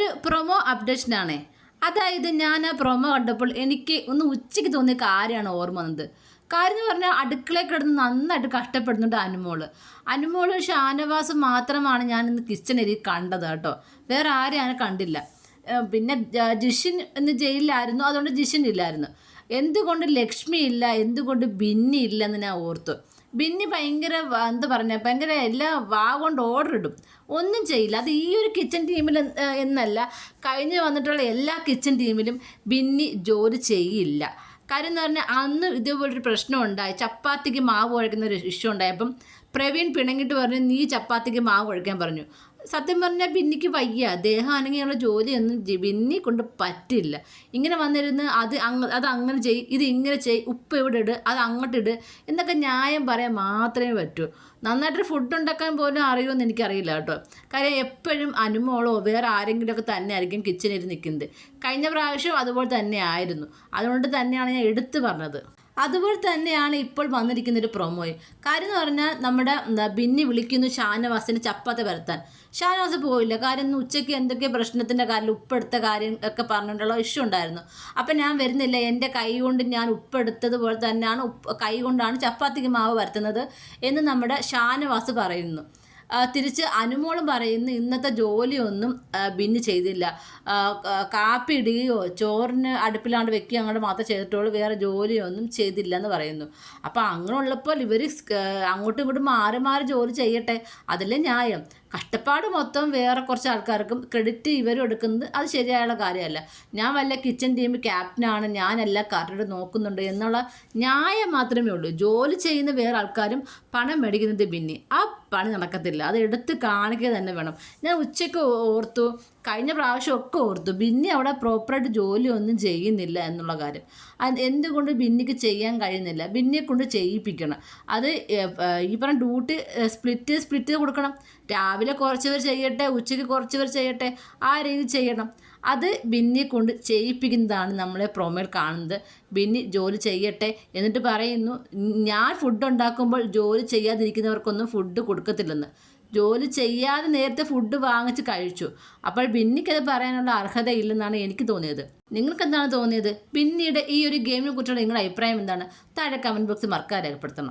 ഒരു പ്രൊമോ അപ്ഡേഷനാണേ. അതായത് ഞാൻ ആ പ്രൊമോ കണ്ടപ്പോൾ എനിക്ക് ഒന്ന് ഉച്ചയ്ക്ക് തോന്നിയ കാര്യമാണ് ഓർമ്മ വന്നത്. കാര്യം എന്ന് പറഞ്ഞാൽ അടുക്കളയിൽ കിടന്ന് നന്നായിട്ട് കഷ്ടപ്പെടുന്നുണ്ട് അനുമോള് ഷാനവാസ് മാത്രമാണ് ഞാൻ ഇന്ന് കിച്ചണിൽ കണ്ടത് കേട്ടോ. വേറെ ആരും ഞാൻ കണ്ടില്ല. പിന്നെ ജിഷിൻ ഇന്ന് ജയിലിലായിരുന്നു, അതുകൊണ്ട് ജിഷിൻ ഇല്ലായിരുന്നു. എന്തുകൊണ്ട് ലക്ഷ്മി ഇല്ല, എന്തുകൊണ്ട് ബിന്നി ഇല്ലെന്ന് ഞാൻ ഓർത്തു. ബിന്നി ഭയങ്കര എന്താ പറഞ്ഞ ഭയങ്കര എല്ലാ കൊണ്ട് ഓർഡർ ഇടും, ഒന്നും ചെയ്യില്ല. അത് ഈ ഒരു കിച്ചൺ ടീമിൽ എന്നല്ല, കഴിഞ്ഞ് വന്നിട്ടുള്ള എല്ലാ കിച്ചൺ ടീമിലും ബിന്നി ജോലി ചെയ്യില്ല. കാര്യം എന്ന് പറഞ്ഞാൽ അന്ന് ഇതേപോലൊരു പ്രശ്നം ഉണ്ടായി, ചപ്പാത്തിക്ക് മാവ് കുഴക്കുന്ന ഒരു ഇഷ്യൂ ഉണ്ടായപ്പം പ്രവീൺ പിണങ്ങിയിട്ട് പറഞ്ഞു നീ ചപ്പാത്തിക്ക് മാവ് കുഴക്കാൻ പറഞ്ഞു. സത്യം പറഞ്ഞാൽ ബിന്നിക്ക് വയ്യ, ദേഹം അനങ്ങിയുള്ള ജോലിയൊന്നും ബിന്നി കൊണ്ട് പറ്റില്ല. ഇങ്ങനെ വന്നിരുന്ന് അത് അങ്ങനെ ചെയ്, ഇത് ഇങ്ങനെ ചെയ്, ഉപ്പ് ഇവിടെ ഇട്, അത് അങ്ങോട്ടിട് എന്നൊക്കെ ന്യായം പറയാൻ മാത്രമേ പറ്റൂ. നന്നായിട്ട് ഫുഡ് ഉണ്ടാക്കാൻ പോലും അറിയുമെന്ന് എനിക്കറിയില്ല കേട്ടോ. കാര്യം എപ്പോഴും അനുമോളോ വേറെ ആരെങ്കിലുമൊക്കെ തന്നെ ആയിരിക്കും കിച്ചണിൽ നിൽക്കുന്നത്. കഴിഞ്ഞ പ്രാവശ്യം അതുപോലെ തന്നെ ആയിരുന്നു. അതുകൊണ്ട് തന്നെയാണ് ഞാൻ എടുത്തു പറഞ്ഞത്. അതുപോലെ തന്നെയാണ് ഇപ്പോൾ വന്നിരിക്കുന്നൊരു പ്രൊമോയും. കാര്യം എന്ന് പറഞ്ഞാൽ നമ്മുടെ ബിന്നി വിളിക്കുന്നു ഷാനവാസിന് ചപ്പാത്തി പരത്താൻ. ഷാനവാസ് പോയില്ല. കാര്യം ഇന്ന് ഉച്ചയ്ക്ക് എന്തൊക്കെ പ്രശ്നത്തിൻ്റെ കാര്യം ഉപ്പെടുത്ത കാര്യം ഒക്കെ പറഞ്ഞിട്ടുള്ള ഇഷ്യൂ ഉണ്ടായിരുന്നു. അപ്പം ഞാൻ വരുന്നില്ല, എൻ്റെ കൈ കൊണ്ട് ഞാൻ ഉപ്പെടുത്തതുപോലെ തന്നെയാണ് കൈ കൊണ്ടാണ് ചപ്പാത്തിക്ക് മാവ് പരത്തുന്നത് എന്ന് നമ്മുടെ ഷാനവാസ് പറയുന്നു. തിരിച്ച് അനുമോളും പറയുന്നു ഇന്നത്തെ ജോലിയൊന്നും ബിന്നി ചെയ്തില്ല, കാപ്പി ഇടുകയോ ചോറിന് അടുപ്പിലാണ്ട് വെക്കുകയോ അങ്ങോട്ട് മാത്രമേ ചെയ്തിട്ടുള്ളൂ, വേറെ ജോലിയൊന്നും ചെയ്തില്ല എന്ന് പറയുന്നു. അപ്പോൾ അങ്ങനെ ഉള്ളപ്പോൾ ഇവർ അങ്ങോട്ടും ഇങ്ങോട്ടും മാറി മാറി ജോലി ചെയ്യട്ടെ, അതല്ലേ ന്യായം. കഷ്ടപ്പാട് മൊത്തം വേറെ കുറച്ച് ആൾക്കാർക്കും ക്രെഡിറ്റ് ഇവരും എടുക്കുന്നത് അത് ശരിയായുള്ള കാര്യമല്ല. ഞാൻ വല്ല കിച്ചൺ ടീം ക്യാപ്റ്റനാണ്, ഞാനെല്ലാം കറക്റ്റ് നോക്കുന്നുണ്ട് എന്നുള്ള ന്യായം മാത്രമേ ഉള്ളൂ. ജോലി ചെയ്യുന്ന വേറെ ആൾക്കാരും പണം മേടിക്കുന്നത് ബിന്നി, ആ പണി നടക്കത്തില്ല. അത് എടുത്ത് കാണിക്കുക തന്നെ വേണം. ഞാൻ ഉച്ചയ്ക്ക് ഓർത്തു, കഴിഞ്ഞ പ്രാവശ്യമൊക്കെ ഓർത്തു ബിന്നി അവിടെ പ്രോപ്പറായിട്ട് ജോലിയൊന്നും ചെയ്യുന്നില്ല എന്നുള്ള കാര്യം. എന്തുകൊണ്ട് ബിന്നിക്ക് ചെയ്യാൻ കഴിയുന്നില്ല? ബിന്നിയെ കൊണ്ട് ചെയ്യിപ്പിക്കണം. അത് ഈ പറഞ്ഞ ഡ്യൂട്ടി സ്പ്ലിറ്റ് കൊടുക്കണം. രാവിലെ കുറച്ച് പേർ ചെയ്യട്ടെ, ഉച്ചയ്ക്ക് കുറച്ച് പേർ ചെയ്യട്ടെ, ആ രീതി ചെയ്യണം. അത് ബിന്നിയെ കൊണ്ട് ചെയ്യിപ്പിക്കുന്നതാണ് നമ്മളെ പ്രൊമോയിൽ കാണുന്നത്. ബിന്നി ജോലി ചെയ്യട്ടെ എന്നിട്ട് പറയുന്നു ഞാൻ ഫുഡ് ഉണ്ടാക്കുമ്പോൾ ജോലി ചെയ്യാതിരിക്കുന്നവർക്കൊന്നും ഫുഡ് കൊടുക്കത്തില്ലെന്ന്. ജോലി ചെയ്യാതെ നേരത്തെ ഫുഡ് വാങ്ങിച്ച് കഴിച്ചു. അപ്പോൾ ബിന്നിക്കത് പറയാനുള്ള അർഹതയില്ലെന്നാണ് എനിക്ക് തോന്നിയത്. നിങ്ങൾക്ക് എന്താണ് തോന്നിയത്? ബിന്നിയുടെ ഈ ഒരു ഗെയിമിനെ കുറിച്ചുള്ള നിങ്ങളുടെ അഭിപ്രായം എന്താണ്? താഴെ കമൻറ്റ് ബോക്സിൽ മറക്കാതെ രേഖപ്പെടുത്തണം.